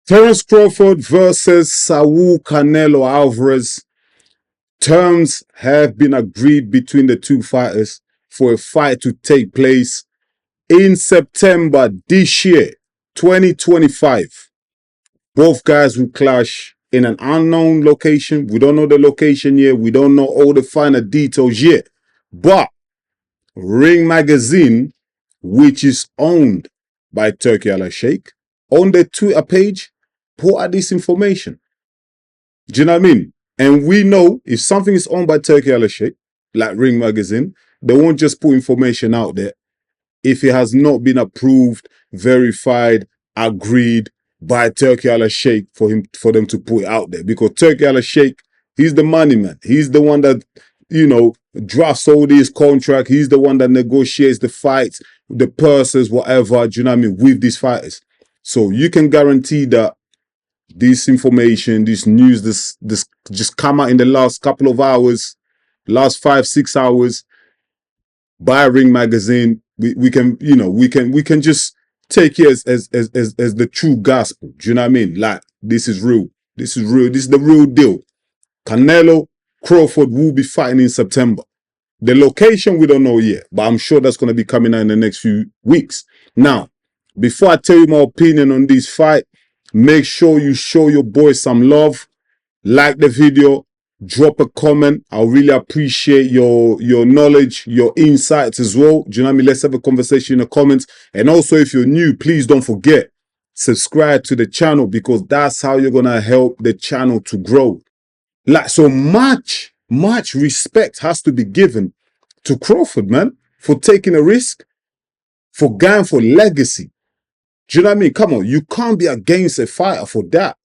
Terrence Crawford versus Saul Canelo Alvarez. Terms have been agreed between the two fighters for a fight to take place in September this year, 2025. Both guys will clash in an unknown location. We don't know the location yet. We don't know all the finer details yet. But Ring Magazine, which is owned by Turkey Al-Sheikh, on their Twitter page, put out this information. Do you know what I mean? And we know if something is owned by Turkey Al-Sheikh, like Ring Magazine, they won't just put information out there if it has not been approved, verified, agreed by Turkey Al-Sheikh for them to put it out there. Because Turkey Al-Sheikh, he's the money man. He's the one that, drafts all these contracts. He's the one that negotiates the fights, the purses, whatever, do you know what I mean, with these fighters. So you can guarantee that this information, this news, this just come out in the last couple of hours, last 5-6 hours, by Ring Magazine. We can just take it as the true gospel. Do you know what I mean? Like, this is real. This is real. This is the real deal. Canelo Crawford will be fighting in September. The location we don't know yet, but I'm sure that's going to be coming out in the next few weeks. Now, before I tell you my opinion on this fight, make sure you show your boy some love. Like the video, drop a comment. I'll really appreciate your knowledge, your insights as well. Do you know what I mean? Let's have a conversation in the comments. And also, if you're new, please don't forget, subscribe to the channel, because that's how you're going to help the channel to grow. Like, so much respect has to be given to Crawford, man, for taking a risk, for going for legacy. Do you know what I mean? Come on, you can't be against a fighter for that,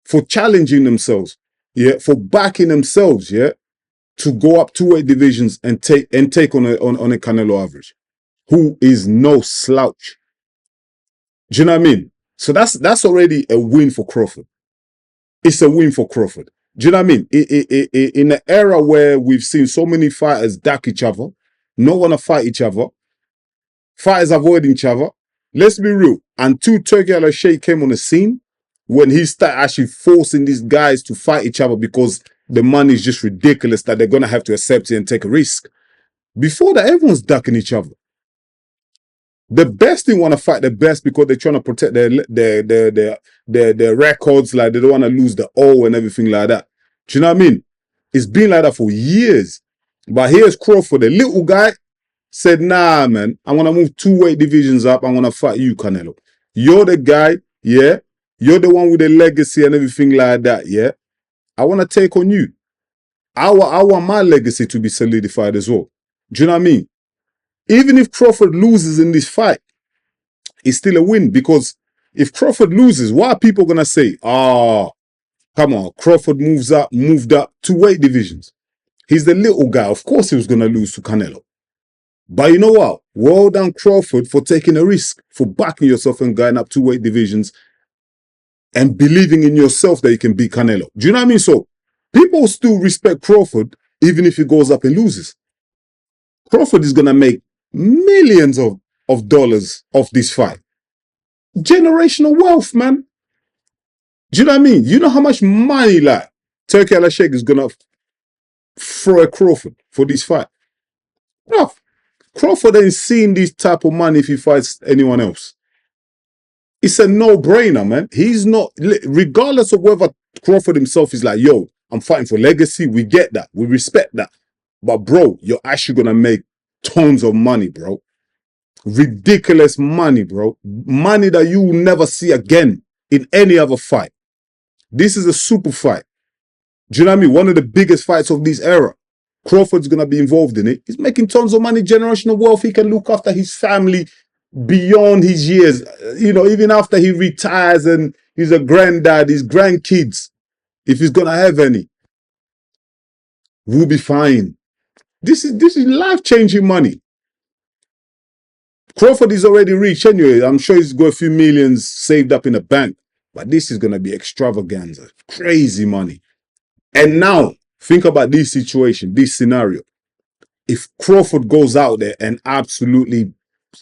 for challenging themselves, yeah, for backing themselves, yeah, to go up 2 weight divisions and take on a Canelo Alvarez, who is no slouch. Do you know what I mean? So that's already a win for Crawford. It's a win for Crawford. Do you know what I mean? In an era where we've seen so many fighters duck each other, not want to fight each other, fighters avoiding each other. Let's be real. Until Turkey Al-Sheikh came on the scene, when he started actually forcing these guys to fight each other because the money is just ridiculous that they're going to have to accept it and take a risk. Before that, everyone's ducking each other. The best thing want to fight the best because they're trying to protect their records, like they don't want to lose the O and everything like that. Do you know what I mean? It's been like that for years. But here's Crawford, the little guy, said, nah, man, I'm going to move 2 weight divisions up. I'm going to fight you, Canelo. You're the guy, yeah? You're the one with the legacy and everything like that, yeah? I want to take on you. I want my legacy to be solidified as well. Do you know what I mean? Even if Crawford loses in this fight, it's still a win, because if Crawford loses, what are people going to say? Oh, come on, Crawford moved up 2 weight divisions. He's the little guy. Of course he was going to lose to Canelo. But you know what? Well done, Crawford, for taking a risk, for backing yourself and going up 2 weight divisions and believing in yourself that you can beat Canelo. Do you know what I mean? So people still respect Crawford even if he goes up and loses. Crawford is going to make millions of dollars off this fight. Generational wealth, man. Do you know what I mean? You know how much money, like, Turkey Al-Sheikh is going to throw at Crawford for this fight? No. Crawford ain't seen this type of money if he fights anyone else. It's a no-brainer, man. He's not, regardless of whether Crawford himself is like, yo, I'm fighting for legacy. We get that. We respect that. But, bro, you're actually going to make tons of money, bro. Ridiculous money, bro. Money that you will never see again in any other fight. This is a super fight. Do you know what I mean? One of the biggest fights of this era. Crawford's going to be involved in it. He's making tons of money, generational wealth. He can look after his family beyond his years. You know, even after he retires and he's a granddad, his grandkids, if he's going to have any, will be fine. This is life-changing money. Crawford is already rich anyway. I'm sure he's got a few millions saved up in the bank. But this is going to be extravaganza. Crazy money. And now, think about this situation, this scenario. If Crawford goes out there and absolutely,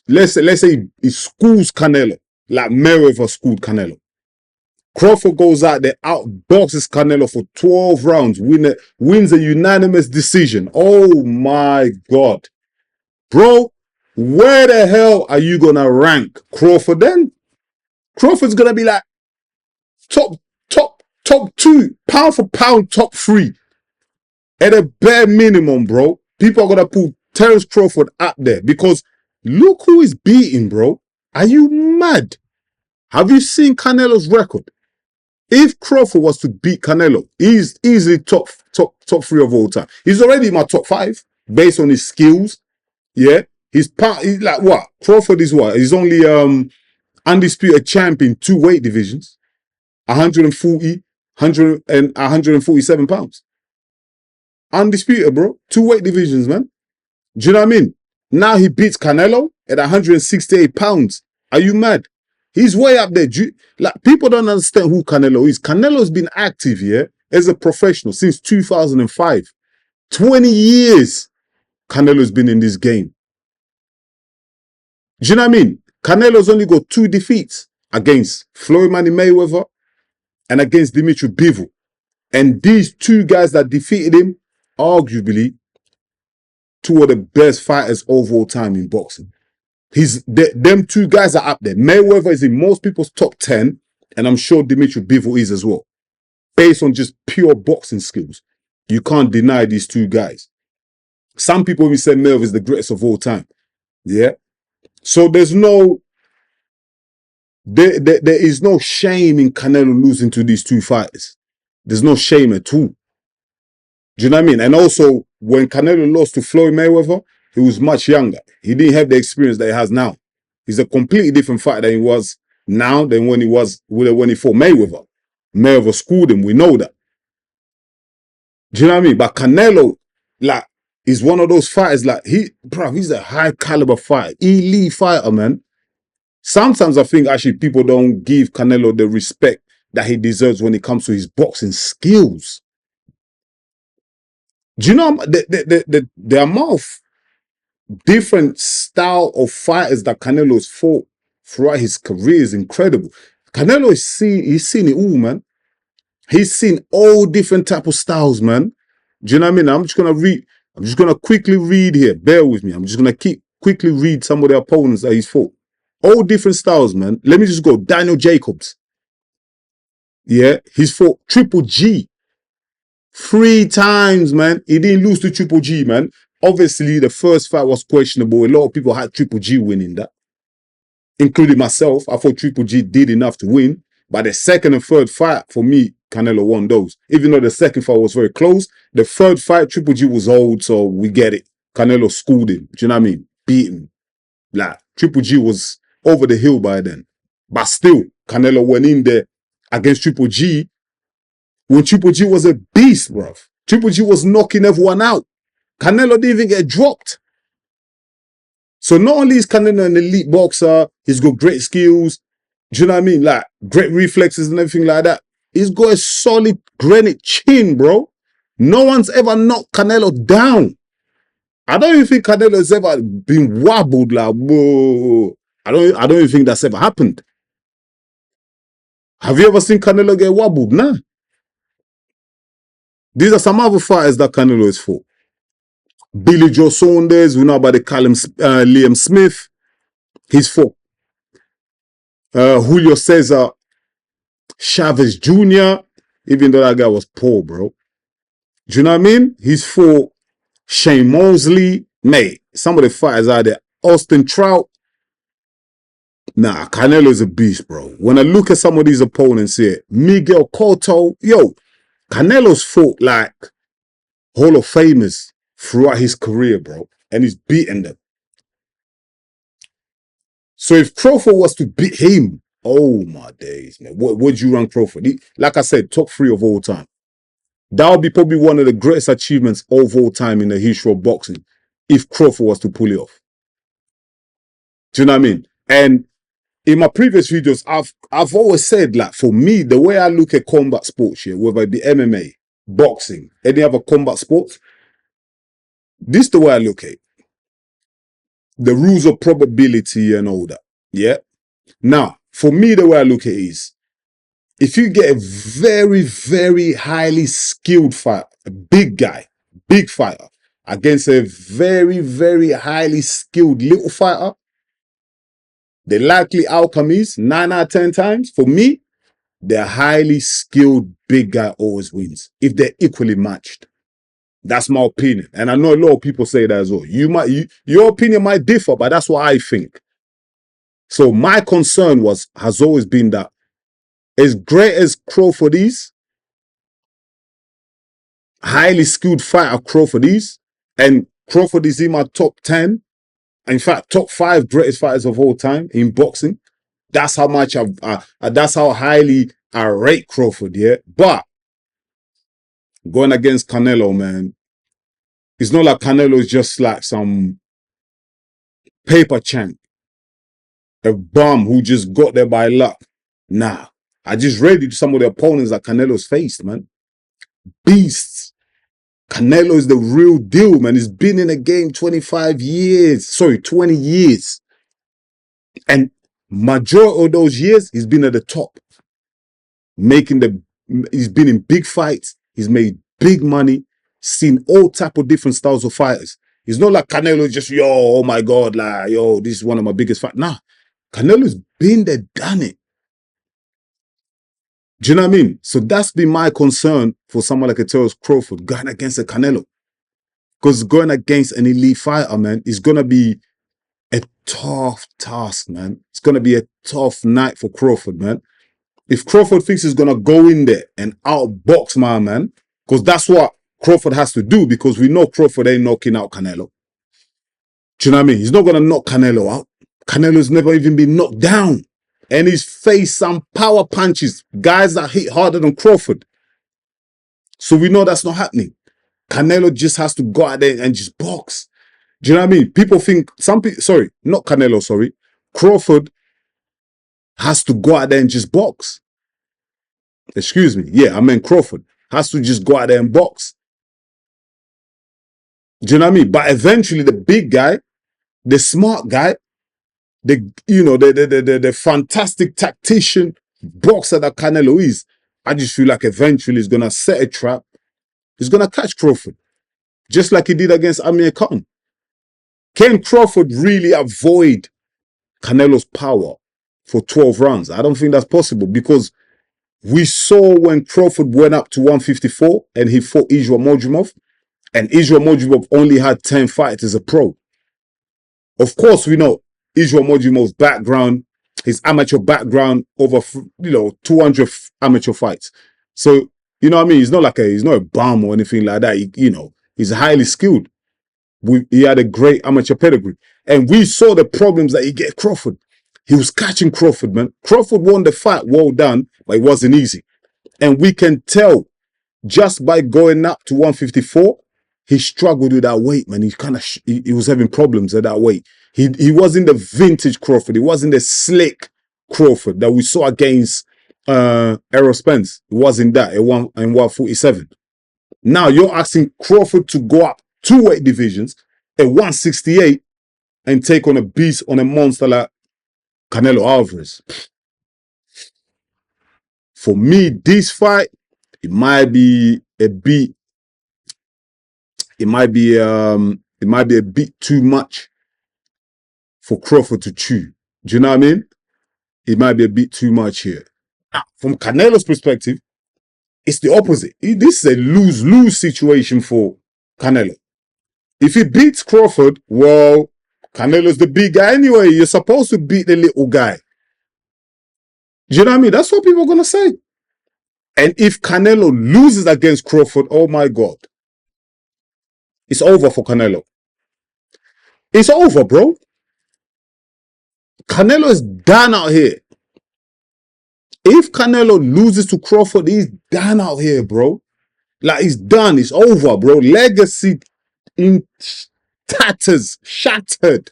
let's say he schools Canelo, like Mayweather schooled Canelo. Crawford goes out there, outboxes Canelo for 12 rounds, wins a unanimous decision. Oh my God. Bro, where the hell are you going to rank Crawford then? Crawford's going to be like top, top two, pound for pound, top three. At a bare minimum, bro. People are going to put Terrence Crawford up there because look who is beating, bro. Are you mad? Have you seen Canelo's record? If Crawford was to beat Canelo, he's easily top three of all time. He's already in my top five based on his skills. Yeah, he's like what? Crawford is what? He's only undisputed champion, two weight divisions, 140, 100 and 147 pounds. Undisputed, bro. Two weight divisions, man. Do you know what I mean? Now he beats Canelo at 168 pounds. Are you mad? He's way up there. Like, people don't understand who Canelo is. Canelo's been active, yeah, as a professional since 2005. 20 years Canelo's been in this game. Do you know what I mean? Canelo's only got 2 defeats against Floyd Mayweather and against Dimitri Bivol. And these 2 guys that defeated him, arguably, 2 of the best fighters of all time in boxing. Them 2 guys are up there. Mayweather is in most people's top 10, and I'm sure Dimitri Bivol is as well. Based on just pure boxing skills. You can't deny these 2 guys. Some people even say Mayweather is the greatest of all time. Yeah? So there is no shame in Canelo losing to these 2 fighters. There's no shame at all. Do you know what I mean? And also, when Canelo lost to Floyd Mayweather, he was much younger. He didn't have the experience that he has now. He's a completely different fighter than he was now than when he fought Mayweather. Mayweather schooled him. We know that. Do you know what I mean? But Canelo, like, is one of those fighters, like, he's a high caliber fighter. Elite fighter, man. Sometimes I think actually people don't give Canelo the respect that he deserves when it comes to his boxing skills. Do you know the amount of different style of fighters that Canelo's fought throughout his career is incredible. Canelo he's seen it all, man. He's seen all different type of styles, man. Do you know what I mean? I'm just gonna quickly read here. Bear with me. I'm just gonna quickly read some of the opponents that he's fought. All different styles, man. Let me just go. Daniel Jacobs. Yeah, he's fought Triple G 3 times, man. He didn't lose to Triple G, man. Obviously, the first fight was questionable. A lot of people had Triple G winning that, including myself. I thought Triple G did enough to win. But the second and third fight, for me, Canelo won those. Even though the second fight was very close, the third fight, Triple G was old, so we get it. Canelo schooled him. Do you know what I mean? Beat him. Like, Triple G was over the hill by then. But still, Canelo went in there against Triple G when Triple G was a beast, bruv. Triple G was knocking everyone out. Canelo didn't even get dropped. So not only is Canelo an elite boxer, he's got great skills, do you know what I mean? Like, great reflexes and everything like that. He's got a solid granite chin, bro. No one's ever knocked Canelo down. I don't even think Canelo has ever been wobbled like, whoa. I don't even think that's ever happened. Have you ever seen Canelo get wobbled? Nah. These are some other fighters that Canelo has fought. Billy Joe Saunders, we know about the Liam Smith. He's fought Julio Cesar Chavez Jr., even though that guy was poor, bro. Do you know what I mean? He's fought Shane Mosley. Mate, some of the fighters out there. Austin Trout. Nah, Canelo's a beast, bro. When I look at some of these opponents here, Miguel Cotto, yo, Canelo's fought like Hall of Famers throughout his career, bro. And he's beaten them. So if Crawford was to beat him, oh my days, man. What would you rank Crawford? Like I said, top 3 of all time. That would be probably one of the greatest achievements of all time in the history of boxing if Crawford was to pull it off. Do you know what I mean? And in my previous videos, I've always said, like, for me, the way I look at combat sports here, whether it be MMA, boxing, any other combat sports, this is the way I look at it. The rules of probability and all that. Yeah. Now, for me, the way I look at it is, if you get a very, very highly skilled fighter, a big guy, big fighter, against a very, very highly skilled little fighter, the likely outcome is 9 out of 10 times, for me, the highly skilled big guy always wins if they're equally matched. That's my opinion. And I know a lot of people say that as well. Your opinion might differ, but that's what I think. So my concern has always been that as great as Crawford is, highly skilled fighter Crawford is, and Crawford is in my top 10, in fact, top 5 greatest fighters of all time in boxing. That's how much that's how highly I rate Crawford, yeah? But going against Canelo, man, it's not like Canelo is just like some paper champ, a bum who just got there by luck. Nah. I just read some of the opponents that Canelo's faced, man. Beasts. Canelo is the real deal, man. He's been in the game 25 years. Sorry, 20 years. And majority of those years, he's been at the top. He's been in big fights. He's made big money. Seen all type of different styles of fighters. It's not like Canelo just, yo, oh my God, like, yo, this is one of my biggest fights. Nah, Canelo's been there, done it. Do you know what I mean? So that's been my concern for someone like a Terrence Crawford going against a Canelo. Because going against an elite fighter, man, is going to be a tough task, man. It's going to be a tough night for Crawford, man. If Crawford thinks he's going to go in there and outbox my man, because that's what Crawford has to do, because we know Crawford ain't knocking out Canelo. Do you know what I mean? He's not going to knock Canelo out. Canelo's never even been knocked down. And he's faced some power punches, guys that hit harder than Crawford. So we know that's not happening. Canelo just has to go out there and just box. Do you know what I mean? People think, sorry, not Canelo, sorry. Crawford has to go out there and just box. Excuse me. Yeah, I meant Crawford has to just go out there and box. Do you know what I mean? But eventually the big guy, the smart guy, the fantastic tactician boxer that Canelo is, I just feel like eventually he's gonna set a trap. He's gonna catch Crawford, just like he did against Amir Khan. Can Crawford really avoid Canelo's power for 12 rounds? I don't think that's possible, because we saw when Crawford went up to 154 and he fought Israel Modrimov, and Israel Modrimov only had 10 fights as a pro. Of course, we know Israel Modrimov's background, his amateur background, over 200 amateur fights. So, you know what I mean? He's not a bum or anything like that. He's highly skilled. He had a great amateur pedigree. And we saw the problems that he gave Crawford. He was catching Crawford, man. Crawford won the fight, well done, but it wasn't easy. And we can tell just by going up to 154, he struggled with that weight, man. He was having problems at that weight. He wasn't the vintage Crawford. He wasn't the slick Crawford that we saw against Errol Spence. It wasn't that at 147. Now you're asking Crawford to go up 2 weight divisions at 168 and take on a beast, on a monster like Canelo Alvarez. For me, this fight, it might be a bit too much for Crawford to chew. Do you know what I mean? It might be a bit too much here. Now, from Canelo's perspective, it's the opposite. This is a lose-lose situation for Canelo. If he beats Crawford, well, Canelo's the big guy anyway. You're supposed to beat the little guy. Do you know what I mean? That's what people are going to say. And if Canelo loses against Crawford, oh my God. It's over for Canelo. It's over, bro. Canelo is done out here. If Canelo loses to Crawford, he's done out here, bro. Like, he's done. It's over, bro. Legacy in tatters, shattered.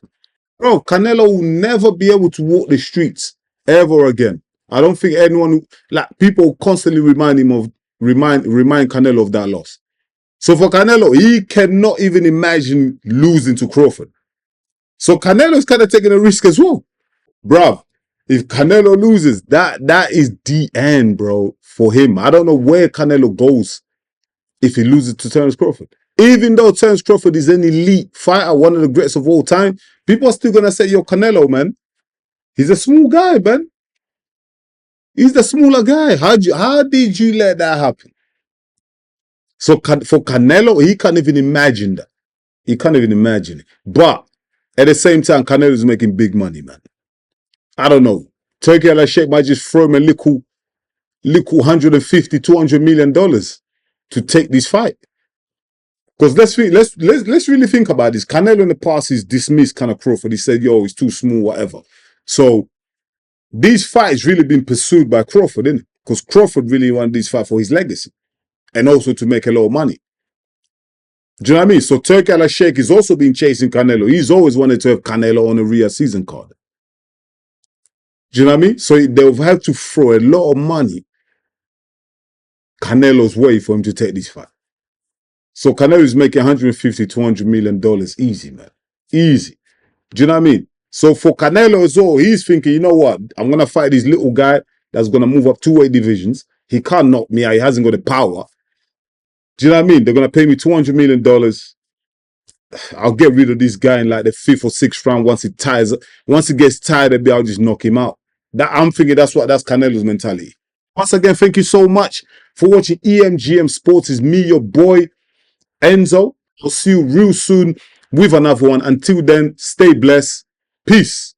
Bro, Canelo will never be able to walk the streets ever again. I don't think anyone, people constantly remind Canelo of that loss. So for Canelo, he cannot even imagine losing to Crawford. So Canelo's kind of taking a risk as well. Bruv, If Canelo loses, that is the end, bro, for him. I don't know where Canelo goes if he loses to Terrence Crawford. Even though Terrence Crawford is an elite fighter, one of the greats of all time, people are still gonna say, "Yo, Canelo, man, he's a small guy, man. He's the smaller guy. How did you let that happen?" So for Canelo, he can't even imagine that. He can't even imagine it. But at the same time, Canelo is making big money, man. I don't know. Turkey Al Sheikh might just throw him a little 150, $200 million to take this fight. Because let's really think about this. Canelo in the past is dismissed kind of Crawford. He said, "Yo, he's too small, whatever." So these fights really been pursued by Crawford, innit? Because Crawford really wanted this fight for his legacy and also to make a lot of money. Do you know what I mean? So Turkey Al Sheikh is also been chasing Canelo. He's always wanted to have Canelo on a Riyadh season card. Do you know what I mean? So they'll have to throw a lot of money Canelo's way for him to take this fight. So Canelo is making $150, $200 million easy, man. Easy. Do you know what I mean? So for Canelo as well, he's thinking, you know what? I'm going to fight this little guy that's going to move up 2 weight divisions. He can't knock me out. He hasn't got the power. Do you know what I mean? They're going to pay me $200 million. I'll get rid of this guy in like the 5th or 6th round once he tires. Once he gets tired, maybe I'll just knock him out. I'm thinking that's Canelo's mentality. Once again, thank you so much for watching EMGM Sports. It's me, your boy, Enzo. I'll see you real soon with another one. Until then, stay blessed. Peace.